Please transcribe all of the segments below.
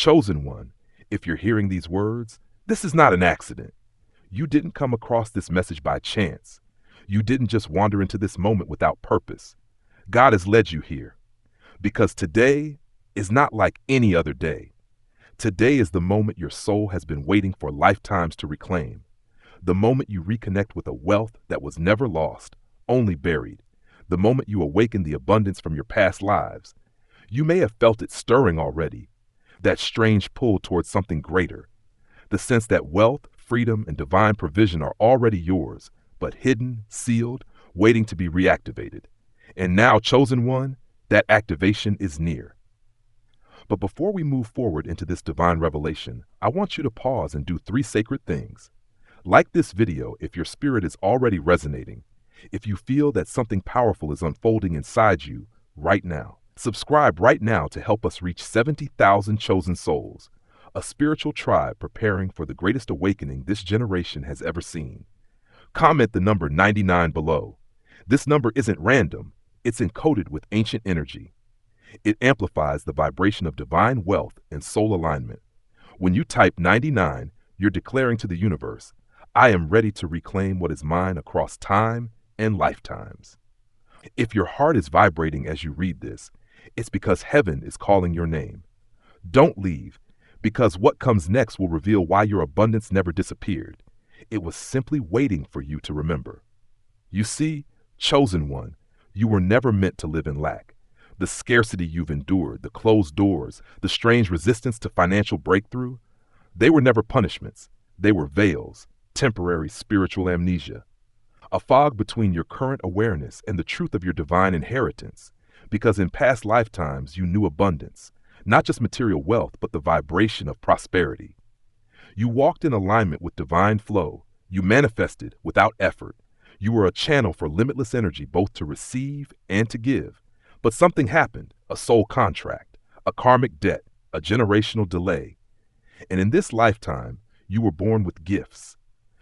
Chosen one, if you're hearing these words, this is not an accident. You didn't come across this message by chance. You didn't just wander into this moment without purpose. God has led you here because today is not like any other day. Today is the moment your soul has been waiting for lifetimes to reclaim. The moment you reconnect with a wealth that was never lost, only buried. The moment you awaken the abundance from your past lives. You may have felt it stirring already, that strange pull towards something greater. The sense that wealth, freedom, and divine provision are already yours, but hidden, sealed, waiting to be reactivated. And now, chosen one, that activation is near. But before we move forward into this divine revelation, I want you to pause and do 3 sacred things. Like this video if your spirit is already resonating, if you feel that something powerful is unfolding inside you right now. Subscribe right now to help us reach 70,000 chosen souls, a spiritual tribe preparing for the greatest awakening this generation has ever seen. Comment the number 99 below. This number isn't random, it's encoded with ancient energy. It amplifies the vibration of divine wealth and soul alignment. When you type 99, you're declaring to the universe, I am ready to reclaim what is mine across time and lifetimes. If your heart is vibrating as you read this, it's because heaven is calling your name. Don't leave, because what comes next will reveal why your abundance never disappeared. It was simply waiting for you to remember. You see, chosen one, you were never meant to live in lack. The scarcity you've endured, the closed doors, the strange resistance to financial breakthrough, they were never punishments. They were veils, temporary spiritual amnesia. A fog between your current awareness and the truth of your divine inheritance, because in past lifetimes you knew abundance, not just material wealth, but the vibration of prosperity. You walked in alignment with divine flow. You manifested without effort. You were a channel for limitless energy, both to receive and to give. But something happened, a soul contract, a karmic debt, a generational delay. And in this lifetime, you were born with gifts,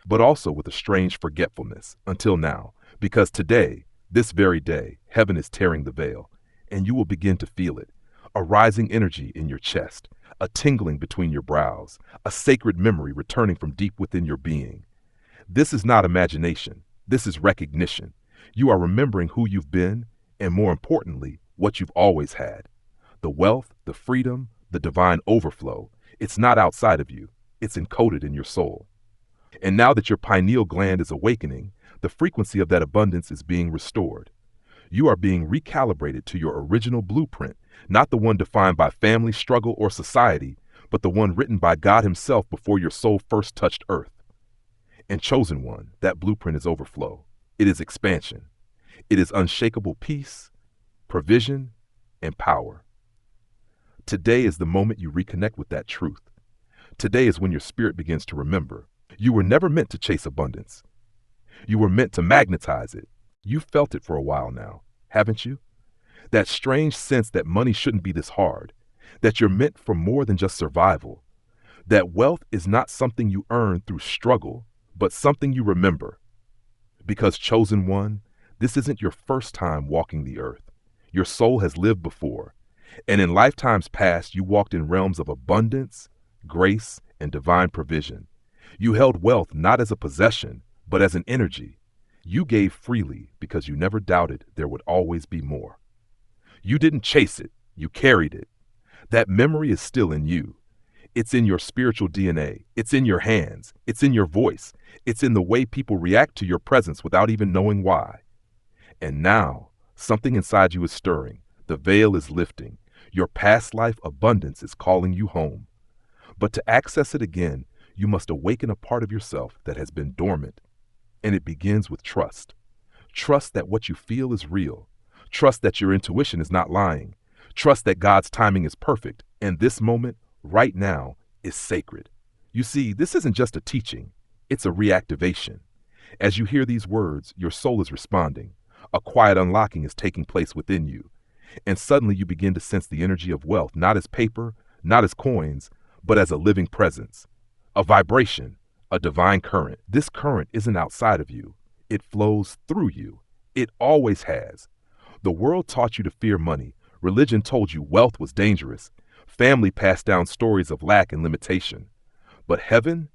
but also with a strange forgetfulness until now, because today, this very day, heaven is tearing the veil, and you will begin to feel it, a rising energy in your chest, a tingling between your brows, a sacred memory returning from deep within your being. This is not imagination. This is recognition. You are remembering who you've been, and more importantly, what you've always had. The wealth, the freedom, the divine overflow, it's not outside of you. It's encoded in your soul. And now that your pineal gland is awakening, the frequency of that abundance is being restored. You are being recalibrated to your original blueprint, not the one defined by family, struggle, or society, but the one written by God Himself before your soul first touched earth. And chosen one, that blueprint is overflow. It is expansion. It is unshakable peace, provision, and power. Today is the moment you reconnect with that truth. Today is when your spirit begins to remember. You were never meant to chase abundance. You were meant to magnetize it. You've felt it for a while now, haven't you? That strange sense that money shouldn't be this hard, that you're meant for more than just survival, that wealth is not something you earn through struggle, but something you remember. Because chosen one, this isn't your first time walking the earth. Your soul has lived before, and in lifetimes past you walked in realms of abundance, grace, and divine provision. You held wealth not as a possession, but as an energy. You gave freely because you never doubted there would always be more. You didn't chase it, you carried it. That memory is still in you. It's in your spiritual DNA. It's in your hands. It's in your voice. It's in the way people react to your presence without even knowing why. And now, something inside you is stirring. The veil is lifting. Your past life abundance is calling you home. But to access it again, you must awaken a part of yourself that has been dormant. And it begins with trust. Trust that what you feel is real. Trust that your intuition is not lying. Trust that God's timing is perfect. And this moment, right now, is sacred. You see, this isn't just a teaching. It's a reactivation. As you hear these words, your soul is responding. A quiet unlocking is taking place within you. And suddenly you begin to sense the energy of wealth, not as paper, not as coins, but as a living presence, a vibration, a divine current. This current isn't outside of you. It flows through you. It always has. The world taught you to fear money. Religion told you wealth was dangerous. Family passed down stories of lack and limitation. But heaven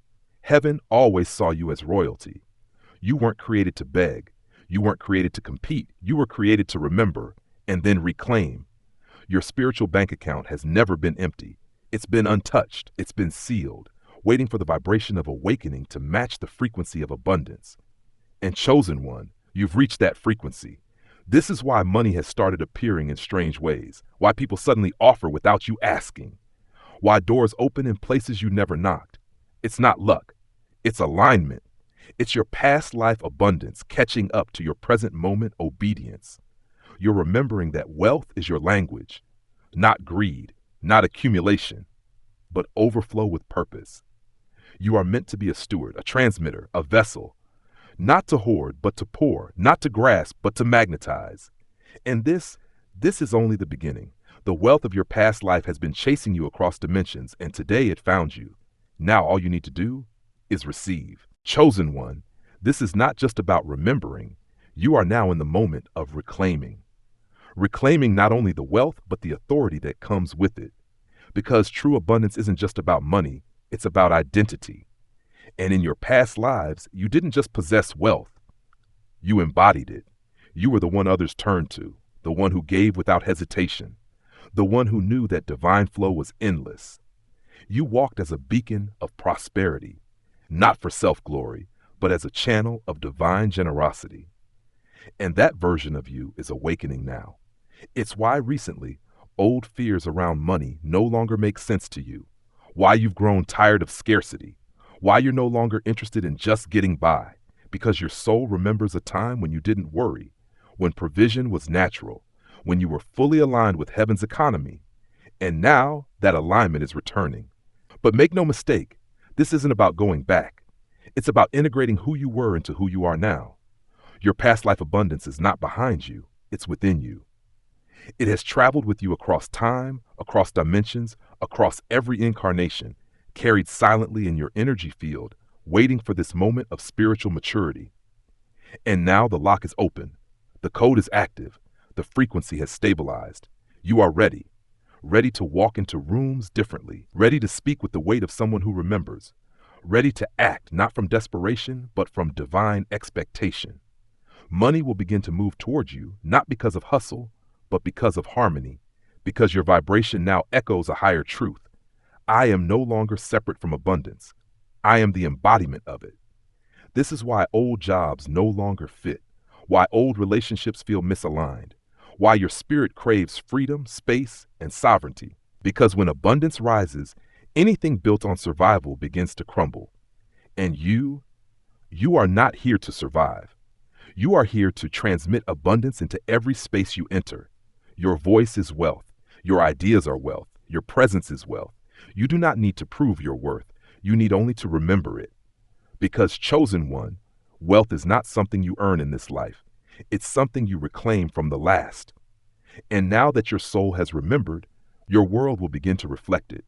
always saw you as royalty. You weren't created to beg. You weren't created to compete. You were created to remember and then reclaim. Your spiritual bank account has never been empty. It's been untouched. It's been sealed, waiting for the vibration of awakening to match the frequency of abundance. And chosen one, you've reached that frequency. This is why money has started appearing in strange ways, why people suddenly offer without you asking, why doors open in places you never knocked. It's not luck. It's alignment. It's your past life abundance catching up to your present moment obedience. You're remembering that wealth is your language, not greed, not accumulation, but overflow with purpose. You are meant to be a steward, a transmitter, a vessel, not to hoard, but to pour, not to grasp, but to magnetize. And this is only the beginning. The wealth of your past life has been chasing you across dimensions, and today it found you. Now all you need to do is receive. Chosen one, this is not just about remembering. You are now in the moment of reclaiming. Reclaiming not only the wealth, but the authority that comes with it. Because true abundance isn't just about money, it's about identity. And in your past lives, you didn't just possess wealth, you embodied it. You were the one others turned to, the one who gave without hesitation, the one who knew that divine flow was endless. You walked as a beacon of prosperity, not for self-glory, but as a channel of divine generosity. And that version of you is awakening now. It's why recently, old fears around money no longer make sense to you, why you've grown tired of scarcity, why you're no longer interested in just getting by, because your soul remembers a time when you didn't worry, when provision was natural, when you were fully aligned with heaven's economy. And now that alignment is returning. But make no mistake, this isn't about going back. It's about integrating who you were into who you are now. Your past life abundance is not behind you, it's within you. It has traveled with you across time, across dimensions, across every incarnation, carried silently in your energy field, waiting for this moment of spiritual maturity. And now the lock is open. The code is active. The frequency has stabilized. You are ready. Ready to walk into rooms differently. Ready to speak with the weight of someone who remembers. Ready to act not from desperation, but from divine expectation. Money will begin to move towards you, not because of hustle, but because of harmony, because your vibration now echoes a higher truth. I am no longer separate from abundance. I am the embodiment of it. This is why old jobs no longer fit, why old relationships feel misaligned, why your spirit craves freedom, space, and sovereignty. Because when abundance rises, anything built on survival begins to crumble. And you are not here to survive. You are here to transmit abundance into every space you enter. Your voice is wealth. Your ideas are wealth. Your presence is wealth. You do not need to prove your worth. You need only to remember it. Because chosen one, wealth is not something you earn in this life. It's something you reclaim from the last. And now that your soul has remembered, your world will begin to reflect it.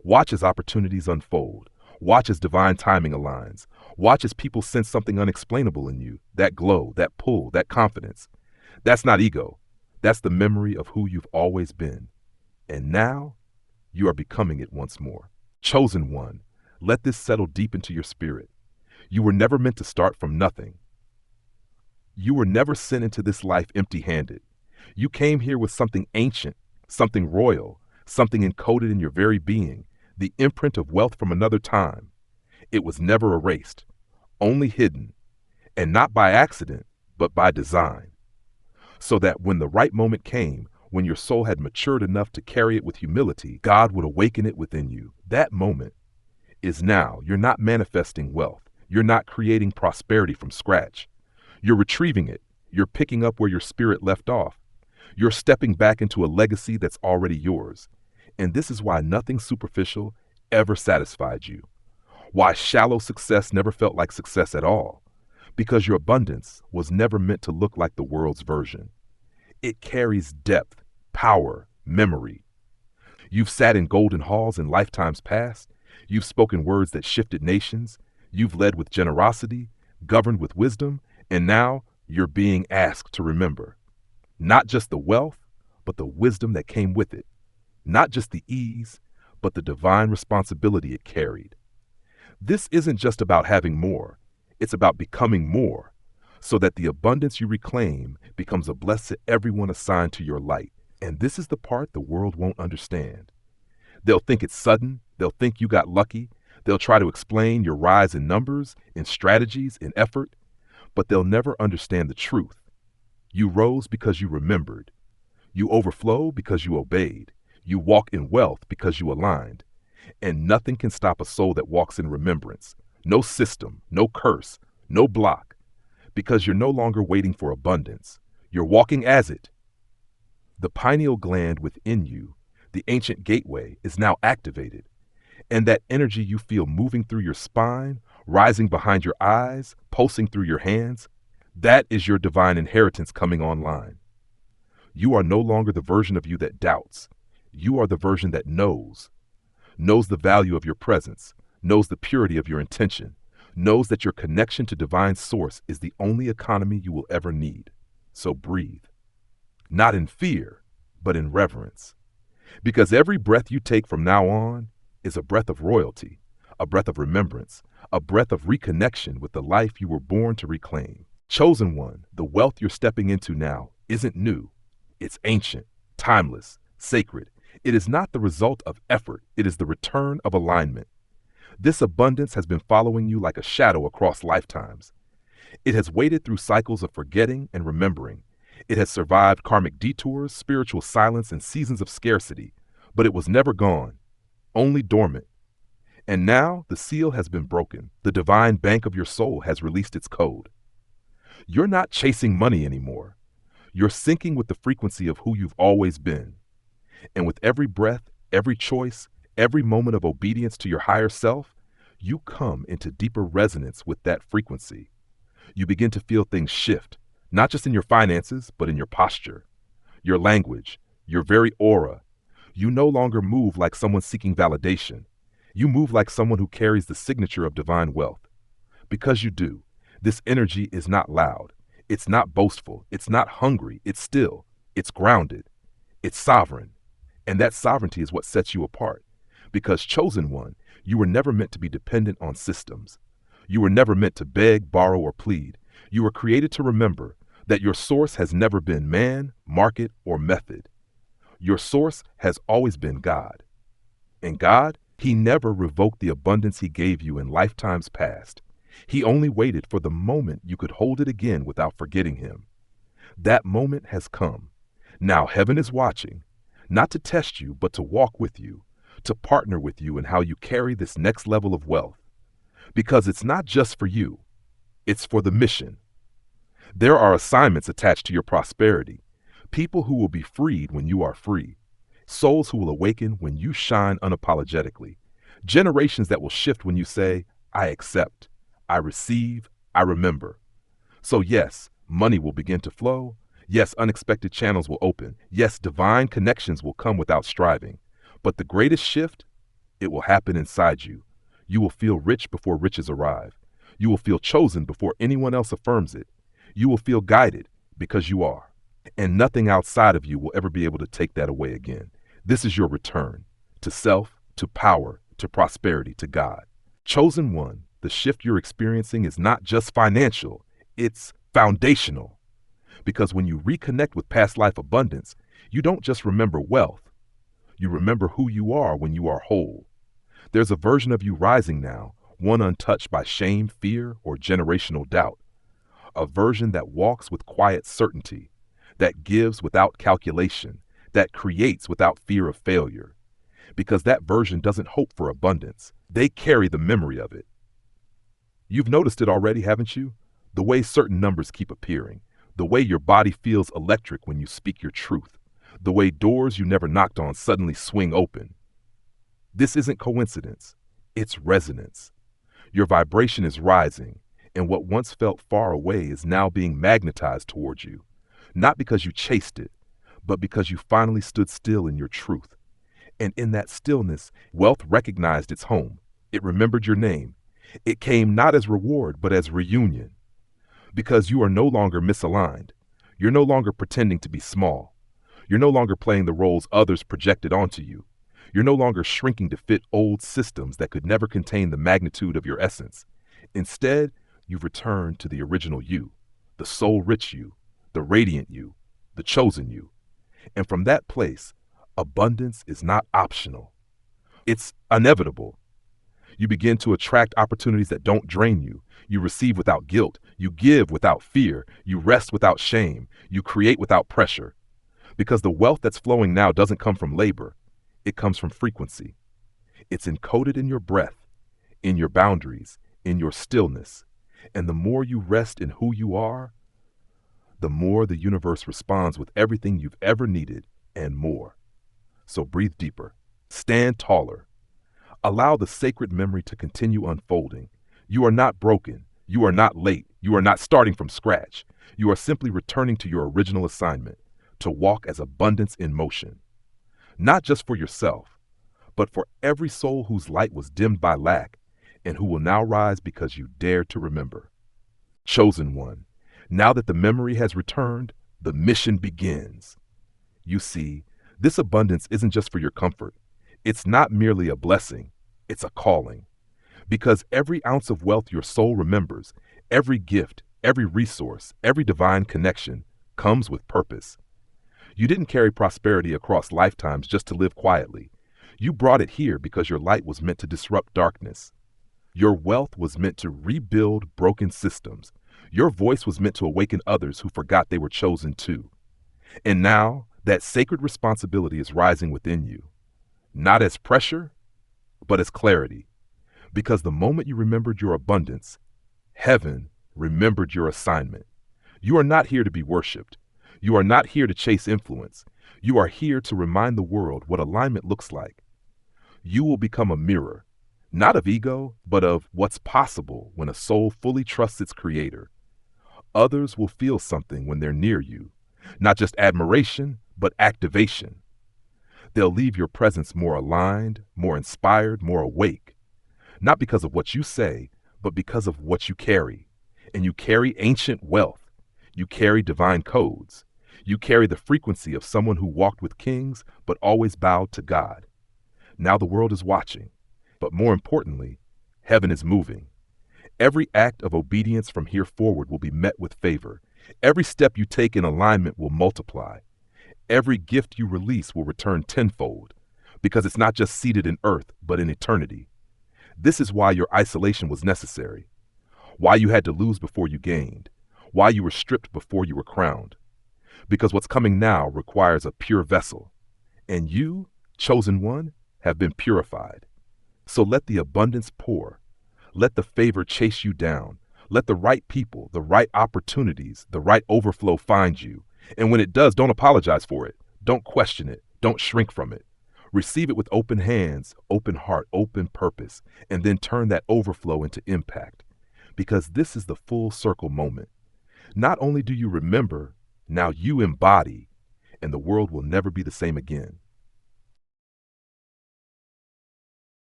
Watch as opportunities unfold. Watch as divine timing aligns. Watch as people sense something unexplainable in you. That glow, that pull, that confidence. That's not ego. That's the memory of who you've always been. And now, you are becoming it once more. Chosen one, let this settle deep into your spirit. You were never meant to start from nothing. You were never sent into this life empty-handed. You came here with something ancient, something royal, something encoded in your very being, the imprint of wealth from another time. It was never erased, only hidden, and not by accident, but by design. So that when the right moment came, when your soul had matured enough to carry it with humility, God would awaken it within you. That moment is now. You're not manifesting wealth. You're not creating prosperity from scratch. You're retrieving it. You're picking up where your spirit left off. You're stepping back into a legacy that's already yours. And this is why nothing superficial ever satisfied you. Why shallow success never felt like success at all. Because your abundance was never meant to look like the world's version. It carries depth, power, memory. You've sat in golden halls in lifetimes past. You've spoken words that shifted nations. You've led with generosity, governed with wisdom, and now you're being asked to remember. Not just the wealth, but the wisdom that came with it. not just the ease, but the divine responsibility it carried. This isn't just about having more, it's about becoming more, so that the abundance you reclaim becomes a blessing to everyone assigned to your light. And this is the part the world won't understand. They'll think it's sudden, they'll think you got lucky, they'll try to explain your rise in numbers, in strategies, in effort, but they'll never understand the truth. You rose because you remembered. You overflow because you obeyed. You walk in wealth because you aligned. And nothing can stop a soul that walks in remembrance. No system, no curse, no block, because you're no longer waiting for abundance. You're walking as it. The pineal gland within you, the ancient gateway, is now activated. And that energy you feel moving through your spine, rising behind your eyes, pulsing through your hands, that is your divine inheritance coming online. You are no longer the version of you that doubts. You are the version that knows the value of your presence, knows the purity of your intention, knows that your connection to divine source is the only economy you will ever need. So breathe. Not in fear, but in reverence. Because every breath you take from now on is a breath of royalty, a breath of remembrance, a breath of reconnection with the life you were born to reclaim. Chosen one, the wealth you're stepping into now isn't new. It's ancient, timeless, sacred. It is not the result of effort. It is the return of alignment. This abundance has been following you like a shadow across lifetimes. It has waded through cycles of forgetting and remembering. It has survived karmic detours, spiritual silence, and seasons of scarcity, but it was never gone, only dormant. And now the seal has been broken. The divine bank of your soul has released its code. You're not chasing money anymore. You're syncing with the frequency of who you've always been. And with every breath, every choice, every moment of obedience to your higher self, you come into deeper resonance with that frequency. You begin to feel things shift, not just in your finances, but in your posture, your language, your very aura. You no longer move like someone seeking validation. You move like someone who carries the signature of divine wealth. Because you do, this energy is not loud. It's not boastful. It's not hungry. It's still. It's grounded. It's sovereign. And that sovereignty is what sets you apart. Because chosen one, you were never meant to be dependent on systems. You were never meant to beg, borrow, or plead. You were created to remember that your source has never been man, market, or method. Your source has always been God. And God, He never revoked the abundance He gave you in lifetimes past. He only waited for the moment you could hold it again without forgetting Him. That moment has come. Now heaven is watching, not to test you, but to walk with you, to partner with you in how you carry this next level of wealth. Because it's not just for you, it's for the mission. There are assignments attached to your prosperity, people who will be freed when you are free, souls who will awaken when you shine unapologetically, generations that will shift when you say, I accept, I receive, I remember. So yes, money will begin to flow. Yes, unexpected channels will open. Yes, divine connections will come without striving. But the greatest shift, it will happen inside you. You will feel rich before riches arrive. You will feel chosen before anyone else affirms it. You will feel guided because you are. And nothing outside of you will ever be able to take that away again. This is your return to self, to power, to prosperity, to God. Chosen one, the shift you're experiencing is not just financial, it's foundational. Because when you reconnect with past life abundance, you don't just remember wealth. You remember who you are when you are whole. There's a version of you rising now, one untouched by shame, fear, or generational doubt. A version that walks with quiet certainty, that gives without calculation, that creates without fear of failure. Because that version doesn't hope for abundance. They carry the memory of it. You've noticed it already, haven't you? The way certain numbers keep appearing. The way your body feels electric when you speak your truth. The way doors you never knocked on suddenly swing open. This isn't coincidence. It's resonance. Your vibration is rising, and what once felt far away is now being magnetized towards you. Not because you chased it, but because you finally stood still in your truth. And in that stillness, wealth recognized its home. It remembered your name. It came not as reward, but as reunion. Because you are no longer misaligned. You're no longer pretending to be small. You're no longer playing the roles others projected onto you. You're no longer shrinking to fit old systems that could never contain the magnitude of your essence. Instead, you've returned to the original you, the soul-rich you, the radiant you, the chosen you. And from that place, abundance is not optional. It's inevitable. You begin to attract opportunities that don't drain you. You receive without guilt. You give without fear. You rest without shame. You create without pressure. Because the wealth that's flowing now doesn't come from labor. It comes from frequency. It's encoded in your breath, in your boundaries, in your stillness. And the more you rest in who you are, the more the universe responds with everything you've ever needed and more. So breathe deeper. Stand taller. Allow the sacred memory to continue unfolding. You are not broken. You are not late. You are not starting from scratch. You are simply returning to your original assignment, to walk as abundance in motion. Not just for yourself, but for every soul whose light was dimmed by lack and who will now rise because you dared to remember. Chosen one, now that the memory has returned, the mission begins. You see, this abundance isn't just for your comfort. It's not merely a blessing, it's a calling. Because every ounce of wealth your soul remembers, every gift, every resource, every divine connection comes with purpose. You didn't carry prosperity across lifetimes just to live quietly. You brought it here because your light was meant to disrupt darkness. Your wealth was meant to rebuild broken systems. Your voice was meant to awaken others who forgot they were chosen too. And now, that sacred responsibility is rising within you. Not as pressure, but as clarity. Because the moment you remembered your abundance, heaven remembered your assignment. You are not here to be worshipped. You are not here to chase influence. You are here to remind the world what alignment looks like. You will become a mirror, not of ego, but of what's possible when a soul fully trusts its creator. Others will feel something when they're near you, not just admiration, but activation. They'll leave your presence more aligned, more inspired, more awake. Not because of what you say, but because of what you carry. And you carry ancient wealth. You carry divine codes. You carry the frequency of someone who walked with kings, but always bowed to God. Now the world is watching. But more importantly, heaven is moving. Every act of obedience from here forward will be met with favor. Every step you take in alignment will multiply. Every gift you release will return tenfold, because it's not just seated in earth, but in eternity. This is why your isolation was necessary, why you had to lose before you gained, why you were stripped before you were crowned. Because what's coming now requires a pure vessel, and you, chosen one, have been purified. So let the abundance pour. Let the favor chase you down. Let the right people, the right opportunities, the right overflow find you. And when it does, don't apologize for it. Don't question it. Don't shrink from it. Receive it with open hands, open heart, open purpose, and then turn that overflow into impact. Because this is the full circle moment. Not only do you remember, now you embody, and the world will never be the same again.